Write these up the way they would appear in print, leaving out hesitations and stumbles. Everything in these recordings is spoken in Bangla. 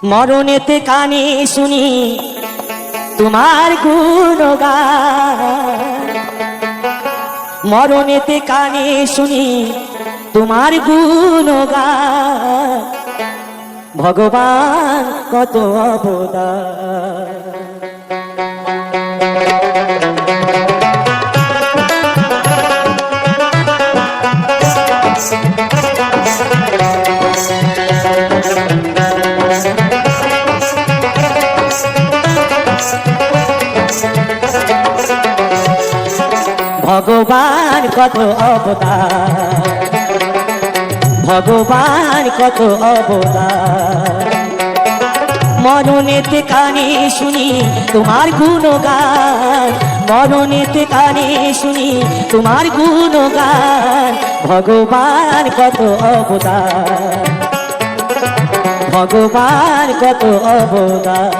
মরণেতে কানে শুনি তোমার গুণগান, মরণেতে কানে শুনি তোমার গুণগান। ভগবান কত অবদান। ভগবান কত অবদান, ভগবান কত অবদান। মরণেতে কানে শুনি তোমার গুণগান, মরণেতে কানে শুনি তোমার গুণগান। ভগবান কত অবদান, ভগবান কত অবদান।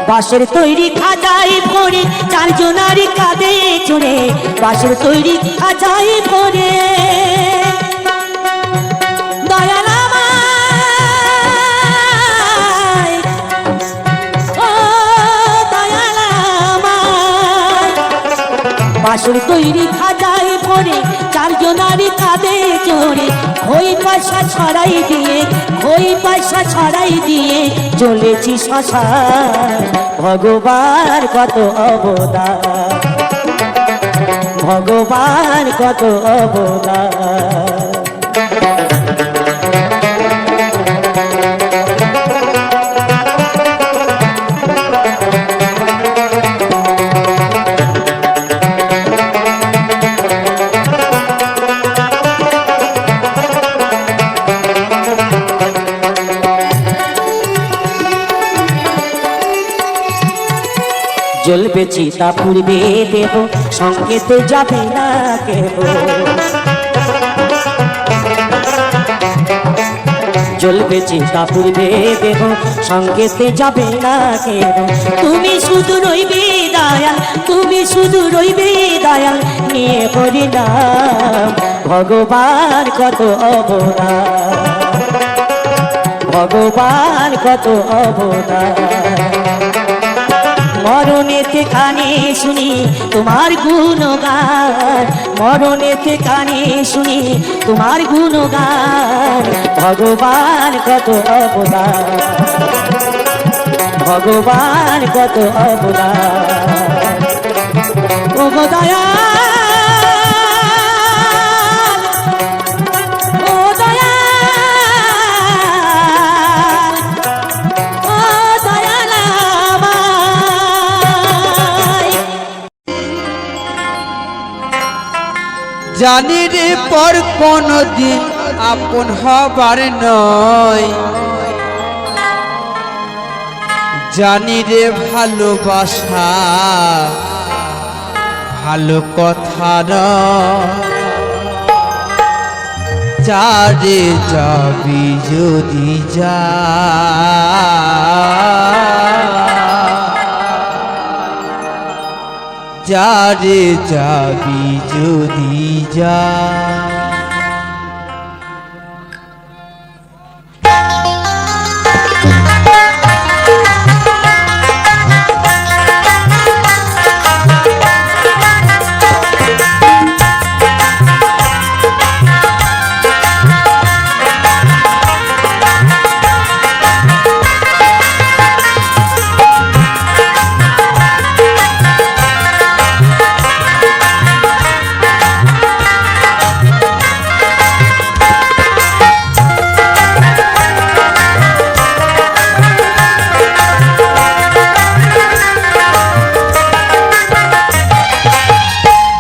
বাঁশের তৈরি খাজাই ভরে চারজনার কাঁধে চড়ে, বাঁশের তৈরি খাজাই ভরে দয়াল আমায়, ও দয়াল আমায়। বাঁশের তৈরি খাজাই ভরে চারজনার কাঁধে চড়ে, খই পয়সা ছড়াই দিয়ে, খই পয়সা ছড়াই দিয়ে চলেছি শ্মশান। ভগবান কত অবদান, ভগবান কত অবদান। জ্বলবে চিতা পুড়বে দেহ, সঙ্গেতে যাবে না কেহ। জ্বলবে চিতা পুড়বে দেহ, সঙ্গেতে যাবে না কেহ। তুমি শুধু রইবে দয়াল, তুমি শুধু রইবে দয়াল, নিয়ে করি নাম। ভগবান কত অবদান, ভগবান কত অবদান। মরণেতে কানে শুনি তোমার গুণগান, মরণেতে কানে শুনি তোমার গুণগান। ভগবান কত অবদান, ভগবান কত অবদান। ও গো দয়াল, ও দয়াল, ও দয়াল আমায়। জানি রে পর কোনো দিন আপন হবার নয়, জানি রে ভালোবাসা ভালো কথা নয়। যারে যাবি যদি যা, যারে যাবি যদি যা।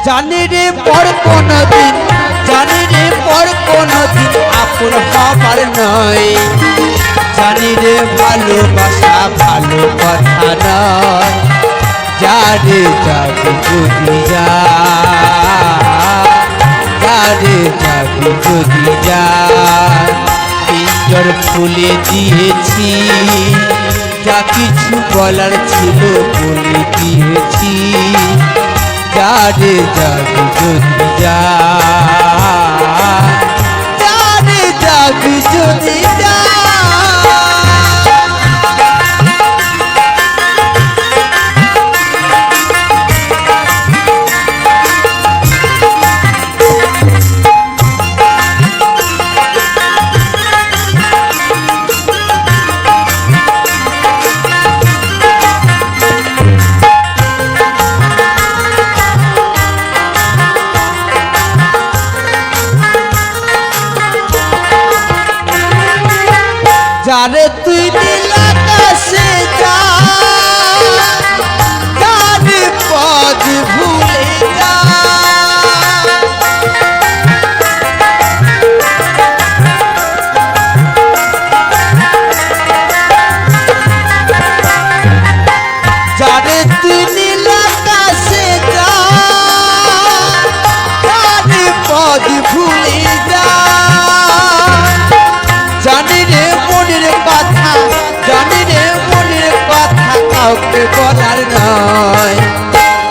জানি রে পর কোনো দিন, জানি রে পর কোনো দিন আপন হবার নয়, জানি রে ভালোবাসা ভালো কথা নয়। যারে যাবে যদি খুলে দিয়েছি, যা কিছু বলার ছিল বলে দিয়েছি। যারে যাবি যদি যা, যারে যাবি যদি যা। যারে তুই নীল আকাশে যা, যারে পথ ভুলে যা। যারে তুই নীল আকাশে যা, যারে পথ ভুলে যা। জানি রে মনের কথা, জানি রে মনের কথা কাউকে বলার নয়।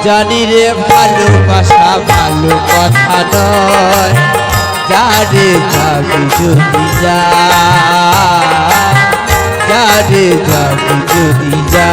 জানি রে ভালোবাসা ভালো কথা নয়। যারে যাবি যদি যা, যারে যাবি যদি যা।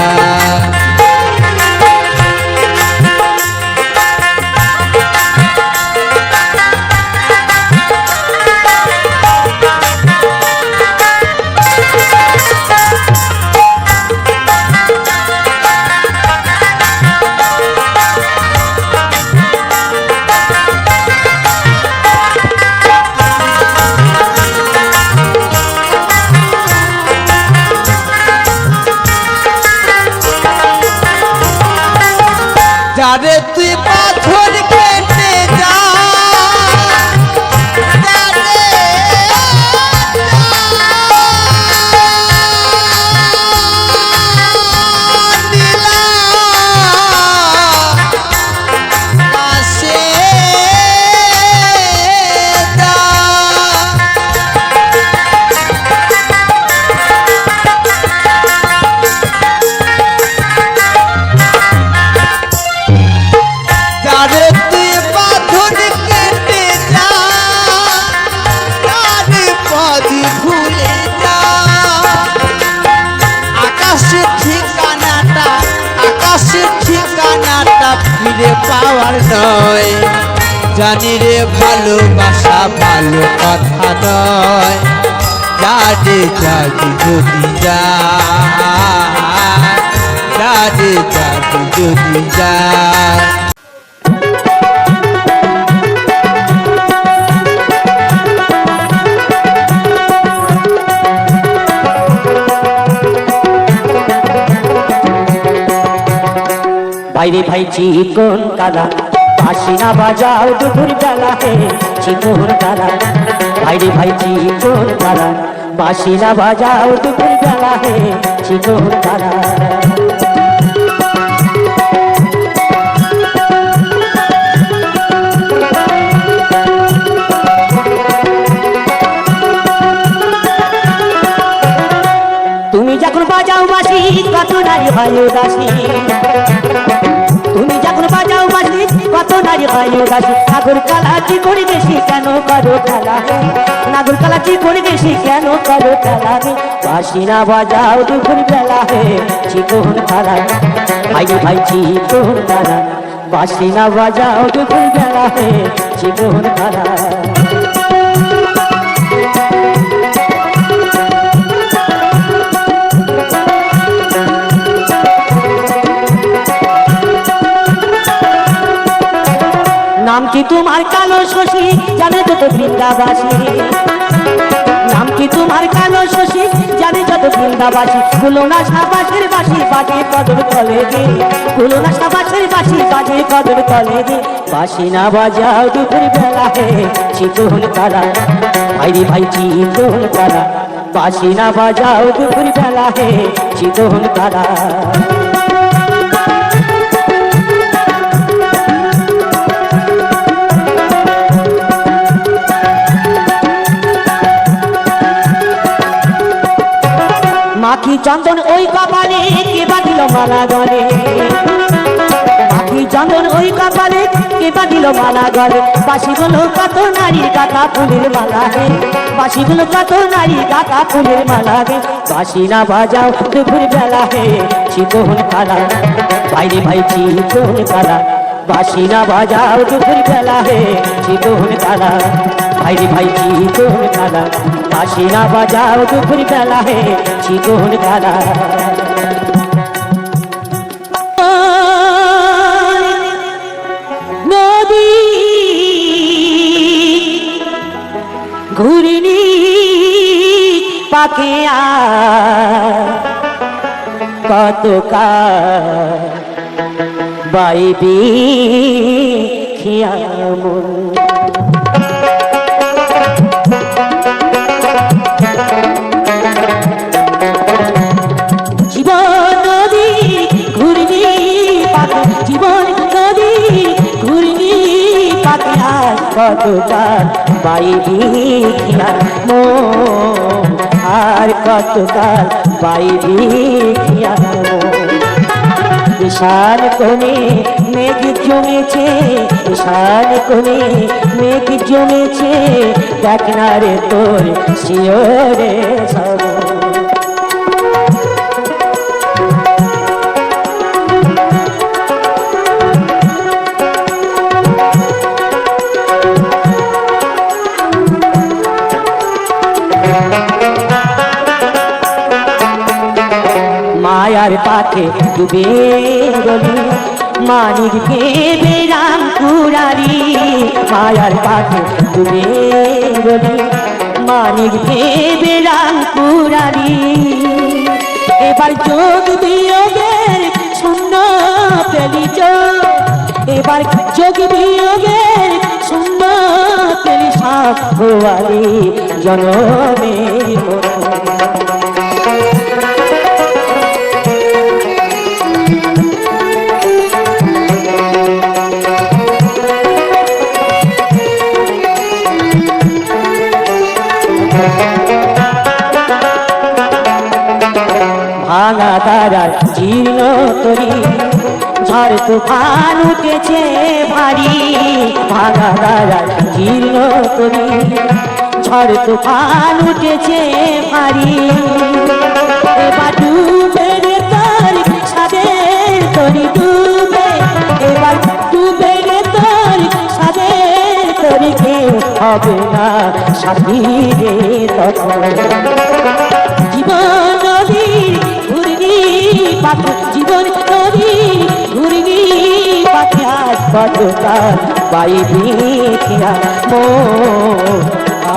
যারে তুই পাথর কেটে যা, যারে নীলা আকাশে যা। যারে তুই পাথর কেটে যা, যারে পথ ভুলে যা। আকাশের ঠিকানাটা, আকাশের ঠিকানাটা ফিরে পাওয়ার নয়। জানি রে ভালোবাসা ভালো কথা নয়। যারে যাবি যদি যা, যারে যাবি যদি যা। বাইরে ভাই চিকন কালা, বাঁশি না বাজাও দুপুর বেলা হে চিকন কালা। বাইরে ভাই চিকন কালা, বাঁশি না বাজাও দুপুর বেলা হে চিকন কালা। তুমি যখন বাজাও বাঁশি কত নারী ভালোবাসি, তুমি যখন বাজাও বাঁশি কত নারী ভালোবাসি। নাগর কালা চিকন বেশি কেন করো খেলা হে, নাগর কালা চিকন বেশি কেন করো খেলা হে। বাঁশি না বাজাও দুপুর বেলা হে চিকন কালা। ভাই ভাই চিকন কালা, বাঁশি না বাজাও দুপুর বেলা হে চিকন কালা। নাম কি তোমার কালো শশী, জানে যত বৃন্দাবাসী। নাম কি তোমার কালো শশী, জানে যত বৃন্দাবাসী। ভুলো না সাবাসের বাসি বাজে কদর তলে দে, ভুলো না সাবাসের বাসি বাজে কদর তলে দে। বাঁশি না বাজাও দুপুর বেলা হে চিকন কালা। ভাইরে ভাই চিকন কালা, বাঁশি না বাজাও দুপুর বেলা হে চিকন কালা। চন্দন ওই কপালে কে বাঁধিল মালা গলে মাটি চন্দন ওই কপালে কে বাঁধিল মালা গলে বাঁশিগুলো কত নারীর গাথা ফুলের মালা হে বাঁশিগুলো কত নারীর গাথা ফুলের মালা হে বাঁশি না বাজাও দুপুর বেলা হে চিতহন কালা বাইরে ভাই চিতহন কালা বাঁশি না বাজাও দুপুর বেলা হে চিতহন কালা বাইরে ভাই চিতহন কালা বাঁশি না বাজাও দুপুর বেলা হে চিতহন কালা নদী ঘুরিনি পাকে কত বাইবি খিয়াম জীবন নদী ঘুরিনি পাকে জীবন নদী ঘুরিনি পাকে কত বাইবি খিয়াম আর কত বাইবি খিয়াম ঈশান কোণে মেঘ জমেছে ঈশান কোণে মেঘ জমেছে দেখ না রে তোর শিওরে সব মায়ার পাখে ডুবে গলি মানিক ভেবে রাম কুরারি মায়ার পাখে ডুবে গলি মানিক ভেবে রাম কুরারি এবার যোগ বিয়োগের শূন্য পেলি এবার যোগ বিয়োগের শূন্য পেলি সাপ ভুয়ারি জনমের ভাঙা তারার জীর্ণ তরি ঝড় তুফান উঠেছে ভারী ভাঙা তারার জীর্ণ তরি ঝড় তুফান উঠেছে ভারী এবার ডুবে রে তোর সাদের তরি ডুবে এবার ডুবে রে তোর সাদের তরি কেউ হবে না সাথী রে তখন জীবন নদীর ঘুরিনি পাখি জীবন নদীর ঘুরিনি পাখি আর কতকাল বাইবি খিয়াম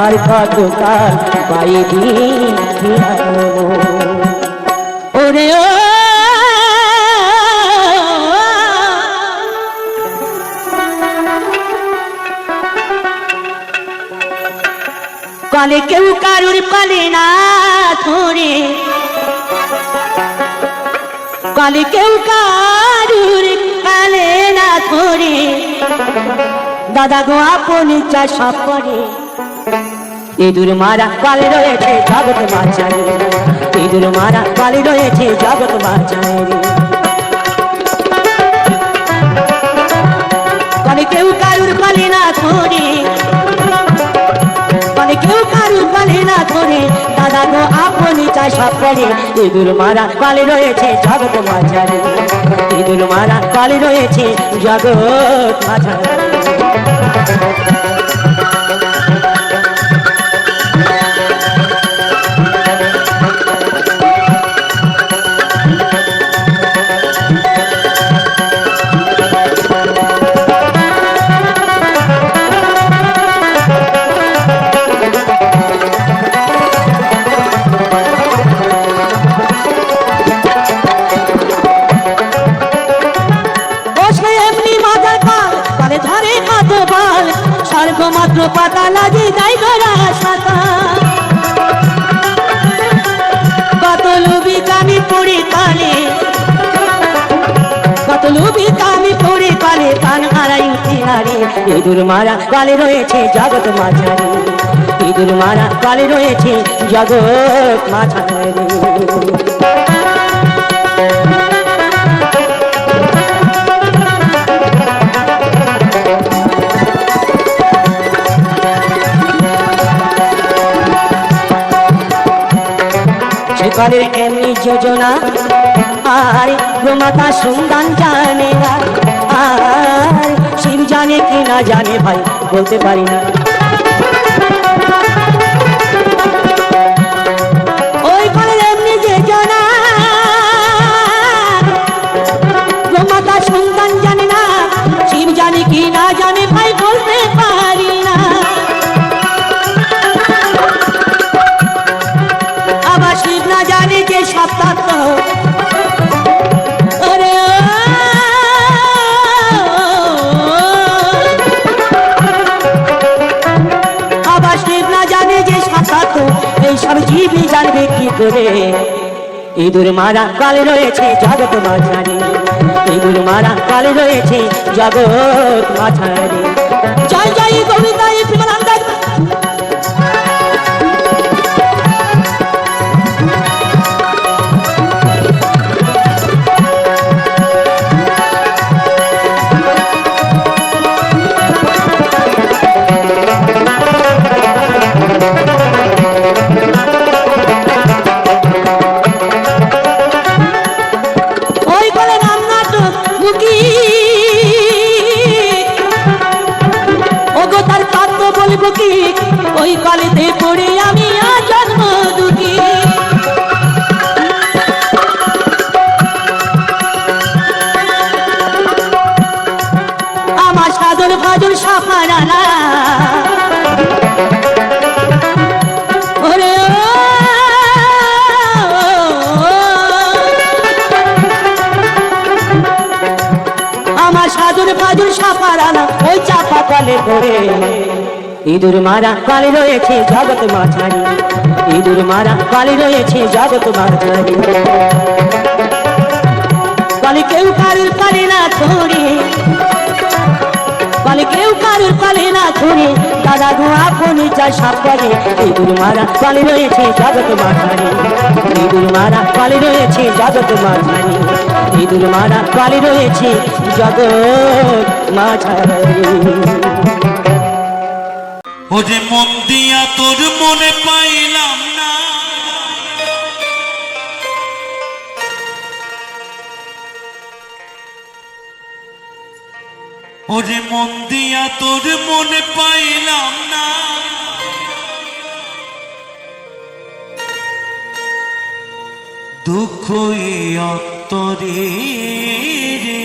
আর কতকাল বাইবি খিয়াম ওরে ও কলে কেউ কারুর কলে না ধরে কলে কেউ কারুর কলে না ধরে দাদা গো আপনি চাষা করে ইঁদুর মারা কলে রয়েছে জগৎ বাঁচায় ইঁদুর মারা কলে রয়েছে জগৎ বাঁচায় কলে কেউ কারুর কলে না ধরে কেউ কারুর কলে না ধরে দাদা গো আপনি চাষা করে ইঁদুর মারা কলে রয়েছে জগৎ মাঝারে ইঁদুর মারা কলে রয়েছে জগৎ মাঝারে মাত্র পাতা লাগে যাই গড়া সাতা কত লুবি কামি পড়ে কালে কত লুবি কামি পড়ে কালে প্রাণ হারাই হারে ইঁদুর মারা কালে রয়েছে জগৎ মাঝারে ইঁদুর মারা কালে রয়েছে জগৎ মাঝারে কালের এমনি যোজনা আর গোমাতা সন্ধান জানে না, আর শিব জানে কি না জানে ভাই বলতে পারি না। ওই কালের এমনি যোজনা গোমাতা সন্ধান জানে না, শিব জানে কি না জানে ভাই বলতে পারি না। আবার শিব না জানে যে সপ্তাহ এইসব জীবই জানবে কি করে। ইঁদুর মারা কালে রয়েছে জগৎ মাঝারি, ইঁদুর মারা কালে রয়েছে জগৎ মাঝারি। জয় জয় গোবিন্দাই প্রেমানন্দ। ওই কালেতে পড়ে আমি জন্ম দুঃখী, আমার সাধন ভজন সাফারানা ওরে আমার সাধন ভজন সাফারানা ওই চাপা কলে পড়ে। ইঁদুর মারা কালে রয়েছে জগৎ মাঝারি, ইঁদুর মারা কালে রয়েছে জগৎ মাঝারি। কালে কেউ কারুর কালে না ছড়ে, কালে কেউ কারুর কালে না ছড়ে, দাদা গো আপনি চাই সাপ করে। ইঁদুর মারা কালে রয়েছে জগৎ মাঝারি, ইঁদুর মারা কালে রয়েছে জগৎ মাঝারি, ইঁদুর মারা কালে রয়েছে জগৎ মাঝারি। ওরে মন দিয়া তোর মনে পাইলাম না, ওরে মন দিয়া তোর মনে পাইলাম না, দুঃখ এই অন্তরে রে।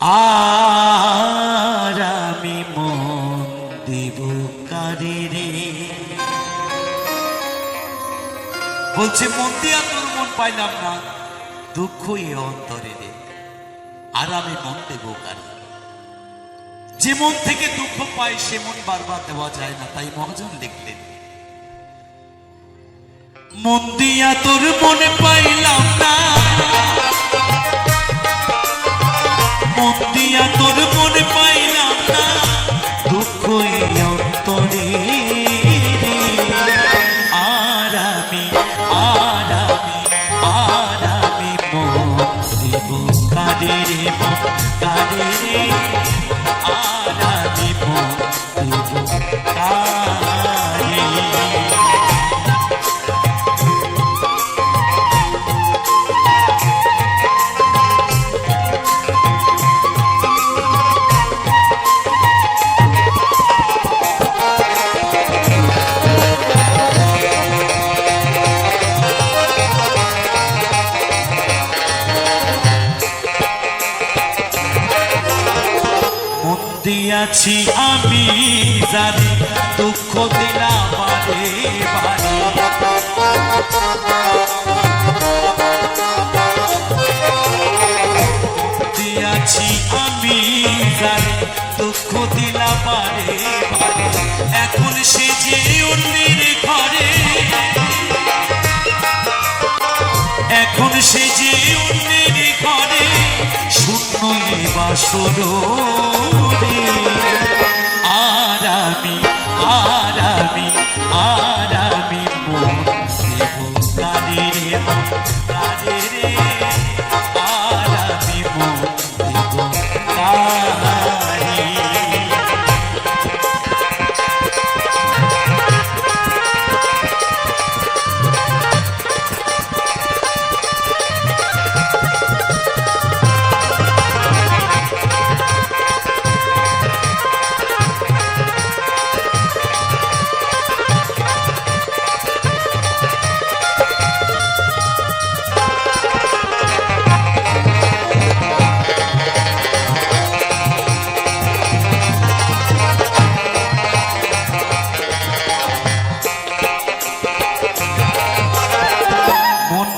আর আমি মন দেব কারে রে। বলছে মন দিয়া তোর মন পাইলাম না, দুঃখ এ অন্তরে রে, আর আমি মন দেব কারে। যে মন থেকে দুঃখ পাই সে মন বারবার দেওয়া যায় না, তাই মহাজন লিখলেন মন দিয়া তোর মনে পাইলাম না, মন দিয়া তোর মনে পাইলাম না, দুঃখ এই অন্তরে রে। আর আমি মন দেব কারে রে, মন কারে রে, আর আমি মন দেব কারে। দিয়াছি আমি জানি দুঃখ দিলাম বারে বারে, দিয়াছি আমি জানি দুঃখ দিলাম বারে বারে। এখন সে যে অন্যের ঘরে, এখন সে যে অন্যের ঘরে, শূন্য বাসর রে। আর আমি মন দেব কারে রে, মন কারে রে, আর আমি মন দেব কারে।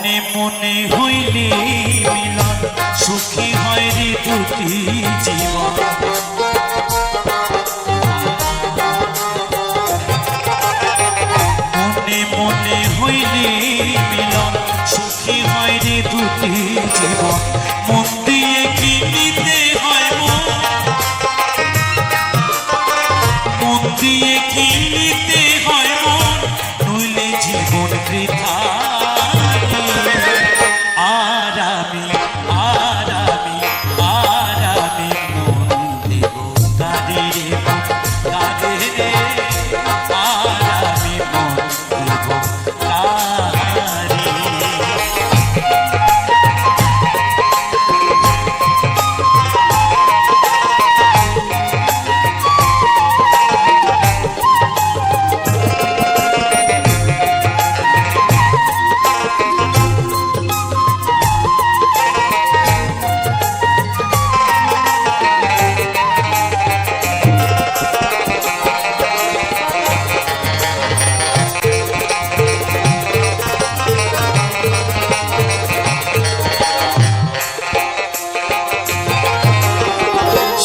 মনে মনে হইলে মিলন সুখী হয় রে দুটি জীবন মনে মনে হইলে মিলন সুখী হয় রে দুটি জীবন মন দিয়ে কিনিতে হয় মন দিয়ে কিনিতে হয় মন নইলে জীবন বৃথা আর আমি মন দেব কারে রে মন কারে রে আর আমি মন দেব কারে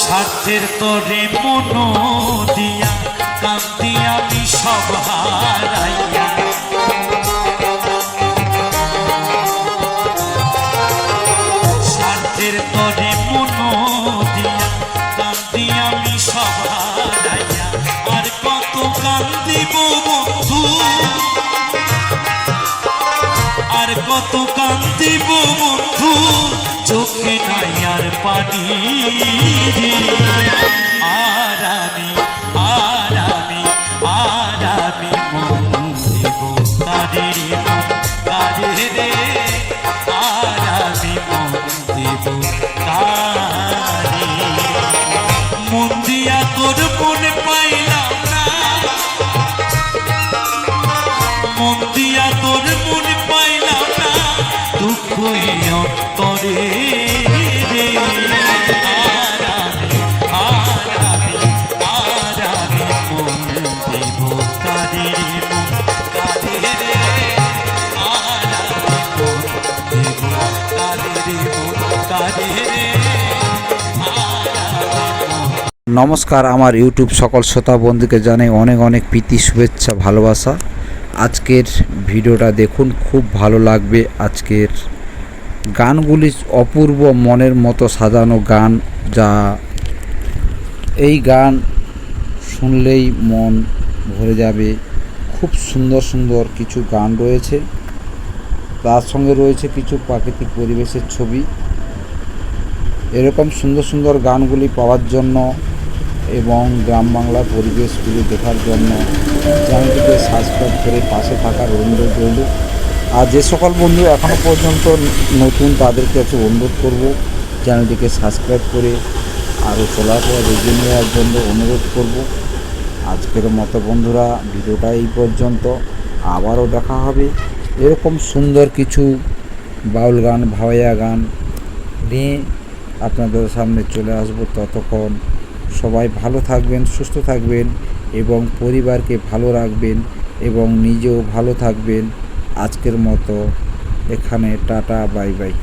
স্বার্থের তরে মন দিয়া কান্দি আমি সব হারাইয়া স্বার্থের তরে মন দিয়া কান্দি আমি সব হারাইয়া আর কত কান্দিব বন্ধু আর কত কান্দিব বন্ধু চোখে নাই আর পানি আর আমি মন দেব কারে রে মন কারে রে আর আমি মন দেব কারে মন দিয়া তোর মন পাইলাম না মন দিয়া তোর মন পাইলাম না দুঃখ অন্তরে রে আর আমি মন দেব কারে রে মন কারে রে আর আমি মন দেব কারে রে মন কারে রে নমস্কার, আমার ইউটিউব সকল শ্রোতা বন্ধুকে জানাই অনেক অনেক প্রীতি, শুভেচ্ছা, ভালোবাসা। আজকের ভিডিওটা দেখুন, খুব ভালো লাগবে। আজকের গানগুলি অপূর্ব মনের মতো সাজানো গান, যা এই গান শুনলেই মন ভরে যাবে। খুব সুন্দর সুন্দর কিছু গান রয়েছে, তার সঙ্গে রয়েছে কিছু প্রাকৃতিক পরিবেশের ছবি। এরকম সুন্দর সুন্দর গানগুলি পাওয়ার জন্য এবং গ্রাম বাংলার পরিবেশগুলি দেখার জন্য চ্যানেলটিকে সাবস্ক্রাইব করে পাশে থাকার অনুরোধ রইল। আর যে সকল বন্ধু এখনও পর্যন্ত নতুন, তাদের কাছে অনুরোধ করব চ্যানেলটিকে সাবস্ক্রাইব করে আরও চলাফেরা এগিয়ে নেওয়ার জন্য অনুরোধ করব। আজকের মতো বন্ধুরা ভিডিওটা এই পর্যন্ত, আবারও দেখা হবে এরকম সুন্দর কিছু বাউল গান, ভাওয়াইয়া গান নিয়ে আপনাদের সামনে চলে আসব। ততক্ষণ সবাই ভালো থাকবেন, সুস্থ থাকবেন এবং পরিবারকে ভালো রাখবেন এবং নিজেও ভালো থাকবেন। আজকের মতো এখানে টাটা, বাই বাই।